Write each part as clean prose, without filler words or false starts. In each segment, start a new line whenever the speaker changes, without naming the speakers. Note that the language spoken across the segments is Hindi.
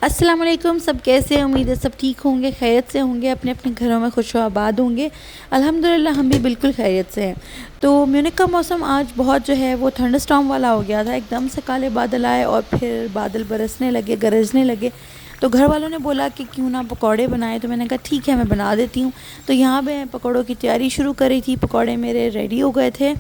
अस्सलाम वालेकुम। सब कैसे हैं? उम्मीद है सब ठीक होंगे, खैरियत से होंगे, अपने अपने घरों में खुश आबाद होंगे। अल्हम्दुलिल्लाह हम भी बिल्कुल खैरियत से हैं। तो म्यूनिख का मौसम आज बहुत जो है वो थंडरस्टॉर्म वाला हो गया था। एकदम से काले बादल आए और फिर बादल बरसने लगे, गरजने लगे। तो घर वालों ने बोला कि क्यों ना पकौड़े बनाए, तो मैंने कहा ठीक है मैं बना देती हूँ। तो यहाँ पे पकौड़ों की तैयारी शुरू करी थी। पकौड़े मेरे रेडी हो गए थे।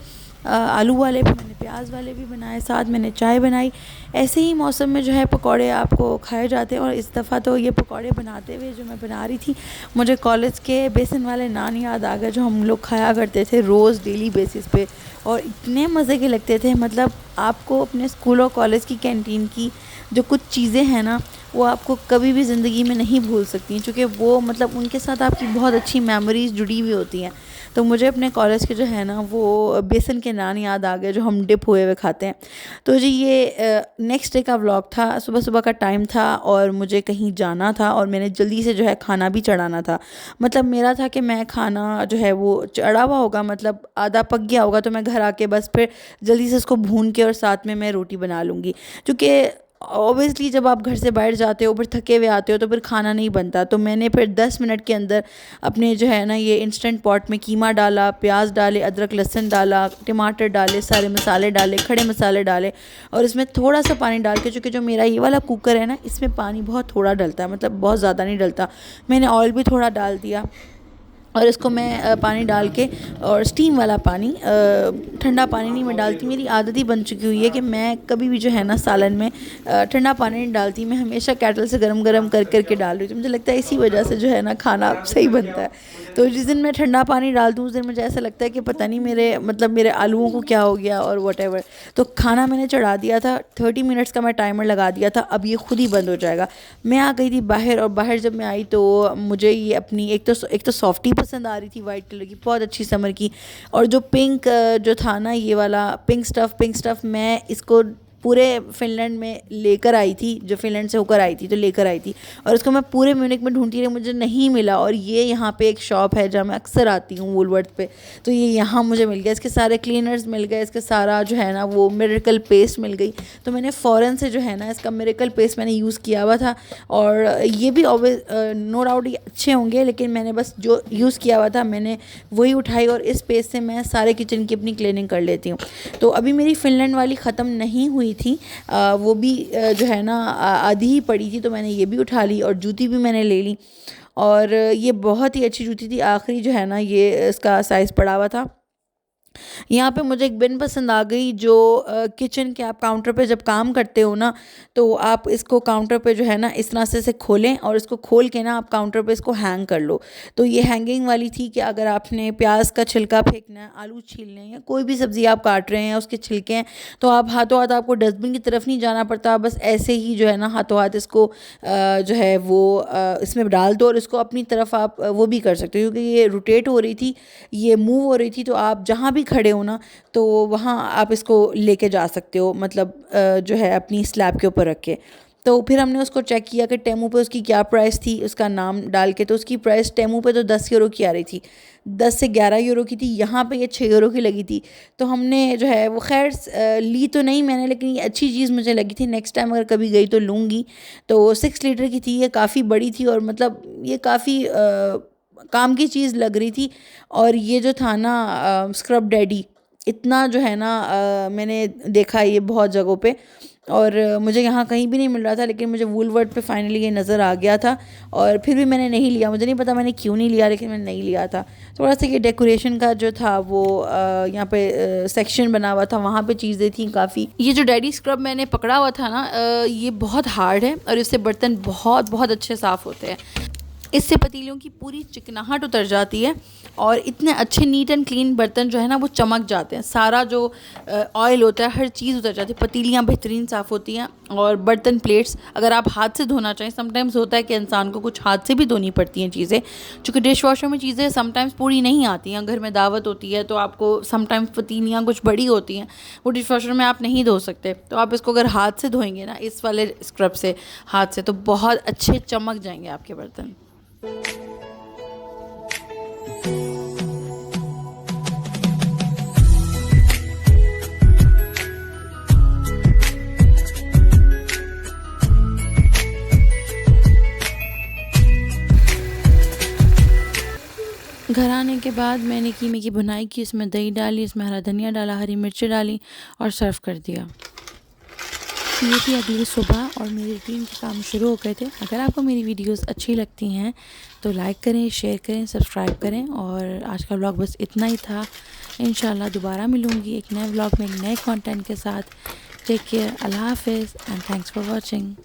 आलू वाले भी मैंने, प्याज वाले भी बनाए, साथ मैंने चाय बनाई। ऐसे ही मौसम में जो है पकौड़े आपको खाए जाते हैं। और इस दफ़ा तो ये पकौड़े बनाते हुए जो मैं बना रही थी, मुझे कॉलेज के बेसन वाले नान याद आ गए जो हम लोग खाया करते थे रोज़ डेली बेसिस पे, और इतने मज़े के लगते थे। मतलब आपको अपने स्कूल और कॉलेज की कैंटीन की जो कुछ चीज़ें हैं ना, वो आपको कभी भी ज़िंदगी में नहीं भूल सकती, क्योंकि वो मतलब उनके साथ आपकी बहुत अच्छी मेमोरीज़ जुड़ी हुई होती हैं। तो मुझे अपने कॉलेज के जो है ना वो बेसन के नान याद आ गए जो हम डिप हुए हुए खाते हैं। तो जी ये नेक्स्ट डे का व्लॉग था। सुबह सुबह का टाइम था और मुझे कहीं जाना था और मैंने जल्दी से जो है खाना भी चढ़ाना था। मतलब मेरा था कि मैं खाना जो है वो चढ़ा हुआ होगा, मतलब आधा पक गया होगा, तो मैं घर आके बस फिर जल्दी से उसको भून के और साथ में मैं रोटी बना लूँगी। क्योंकि ऑब्वियसली जब आप घर से बाहर जाते हो फिर थके हुए आते हो तो फिर खाना नहीं बनता। तो मैंने फिर 10 मिनट के अंदर अपने जो है ना ये इंस्टेंट पॉट में कीमा डाला, प्याज डाले, अदरक लहसुन डाला, टमाटर डाले, सारे मसाले डाले, खड़े मसाले डाले, और इसमें थोड़ा सा पानी डाल के, चूँकि जो मेरा ये वाला कुकर है ना इसमें पानी बहुत थोड़ा डलता है, मतलब बहुत ज़्यादा नहीं डलता। मैंने ऑयल भी थोड़ा डाल दिया और इसको मैं पानी डाल के, और स्टीम वाला पानी, ठंडा पानी नहीं मैं डालती। मेरी आदत ही बन चुकी हुई है कि मैं कभी भी जो है ना सालन में ठंडा पानी नहीं डालती। मैं हमेशा केटल से गरम गरम कर कर डाल रही हूँ। तो मुझे लगता है इसी वजह से जो है ना खाना सही बनता है। तो जिस दिन मैं ठंडा पानी डालती हूँ उस दिन मुझे ऐसा लगता है कि पता नहीं मेरे आलूओं को क्या हो गया और वट। तो खाना मैंने चढ़ा दिया था, 30 मिनट्स का मैं टाइमर लगा दिया था। अब ये खुद ही बंद हो जाएगा। मैं आ गई थी बाहर, और बाहर जब मैं आई तो मुझे ये अपनी एक तो सॉफ्टी पसंद आ रही थी, वाइट कलर की, बहुत अच्छी समर की। और जो पिंक जो था ना, ये वाला पिंक स्टफ़ मैं इसको पूरे फ़िनलैंड में लेकर आई थी। जो फ़िनलैंड से होकर आई थी तो लेकर आई थी, और इसको मैं पूरे म्यूनिख में ढूंढती रही, मुझे नहीं मिला। और ये यहाँ पे एक शॉप है जहाँ मैं अक्सर आती हूँ, वूलवर्थ पे, तो ये यहाँ मुझे मिल गया। इसके सारे क्लीनर्स मिल गए, इसके सारा जो है ना वो मिरेकल पेस्ट मिल गई। तो मैंने फ़ौरन से जो है ना इसका मिरेकल पेस्ट मैंने यूज़ किया हुआ था। और ये भी नो डाउट ये अच्छे होंगे, लेकिन मैंने बस जो यूज़ किया हुआ था मैंने वही उठाई, और इस पेस्ट से मैं सारे किचन की अपनी क्लीनिंग कर लेती हूँ। तो अभी मेरी फ़िनलैंड वाली ख़त्म नहीं हुई थी, वो भी जो है ना आधी ही पड़ी थी, तो मैंने ये भी उठा ली, और जूती भी मैंने ले ली। और ये बहुत ही अच्छी जूती थी। आखिरी जो है ना ये इसका साइज़ पड़ा हुआ था। यहाँ पे मुझे एक बिन पसंद आ गई, जो किचन के आप काउंटर पे जब काम करते हो ना, तो आप इसको काउंटर पे जो है ना इस तरह से खोलें, और इसको खोल के ना आप काउंटर पे इसको हैंग कर लो। तो ये हैंगिंग वाली थी कि अगर आपने प्याज का छिलका फेंकना है, आलू छीलने हैं, या कोई भी सब्ज़ी आप काट रहे हैं उसके छिलके हैं, तो आप हाथों हाथ, आपको डस्टबिन की तरफ नहीं जाना पड़ता। बस ऐसे ही जो है ना हाथों हाथ इसको जो है वो इसमें डाल दो, और इसको अपनी तरफ आप वो भी कर सकते हो, क्योंकि ये रोटेट हो रही थी, ये मूव हो रही थी। तो आप जहाँ भी खड़े हो ना, तो वहाँ आप इसको लेके जा सकते हो, मतलब जो है अपनी स्लैब के ऊपर रख के। तो फिर हमने उसको चेक किया कि टेमू पे उसकी क्या प्राइस थी, उसका नाम डाल के। तो उसकी प्राइस टेमू पे तो 10 यूरो की आ रही थी, 10 से 11 यूरो की थी। यहाँ पे ये 6 यूरो की लगी थी। तो हमने जो है वो खैर ली तो नहीं मैंने, लेकिन ये अच्छी चीज़ मुझे लगी थी। नेक्स्ट टाइम अगर कभी गई तो लूँगी। तो 6 लीटर की थी, ये काफ़ी बड़ी थी, और मतलब ये काफ़ी काम की चीज़ लग रही थी। और ये जो था ना स्क्रब डैडी, इतना जो है ना मैंने देखा है ये बहुत जगहों पे, और मुझे यहाँ कहीं भी नहीं मिल रहा था, लेकिन मुझे वूलवर्थ पे फाइनली ये नज़र आ गया था। और फिर भी मैंने नहीं लिया, मुझे नहीं पता मैंने क्यों नहीं लिया, लेकिन मैंने नहीं लिया था। थोड़ा सा ये डेकोरेशन का जो था वो यहाँ पे सेक्शन बना हुआ था, वहाँ पे चीज़ें थी काफ़ी। ये जो डैडी स्क्रब मैंने पकड़ा हुआ था ना, ये बहुत हार्ड है, और इससे बर्तन बहुत बहुत अच्छे साफ़ होते हैं। इससे पतीलों की पूरी चिकनाहट उतर जाती है, और इतने अच्छे नीट एंड क्लीन बर्तन जो है ना वो चमक जाते हैं। सारा जो ऑयल होता है, हर चीज़ उतर जाती है, पतीलियाँ बेहतरीन साफ़ होती हैं। और बर्तन प्लेट्स अगर आप हाथ से धोना चाहें, समटाइम्स होता है कि इंसान को कुछ हाथ से भी धोनी पड़ती हैं चीज़ें, क्योंकि डिश वॉशर में चीज़ें समटाइम्स पूरी नहीं आती हैं। घर में दावत होती है तो आपको समटाइम्स पतीलियाँ कुछ बड़ी होती हैं, वो डिश वॉशर में आप नहीं धो सकते। तो आप इसको अगर हाथ से धोएंगे ना इस वाले स्क्रब से, हाथ से, तो बहुत अच्छे चमक जाएंगे आपके बर्तन। घर आने के बाद मैंने कीमे की भुनाई की, इसमें दही डाली, इसमें हरा धनिया डाला, हरी मिर्ची डाली और सर्व कर दिया। ये थी अगली सुबह और मेरे रूटीन के काम शुरू हो गए थे। अगर आपको मेरी वीडियोस अच्छी लगती हैं तो लाइक करें, शेयर करें, सब्सक्राइब करें। और आज का व्लॉग बस इतना ही था। इंशाल्लाह दोबारा मिलूँगी एक नए व्लॉग में, एक नए कंटेंट के साथ। टेक केयर, अल्लाह हाफिज़ एंड थैंक्स फॉर वॉचिंग।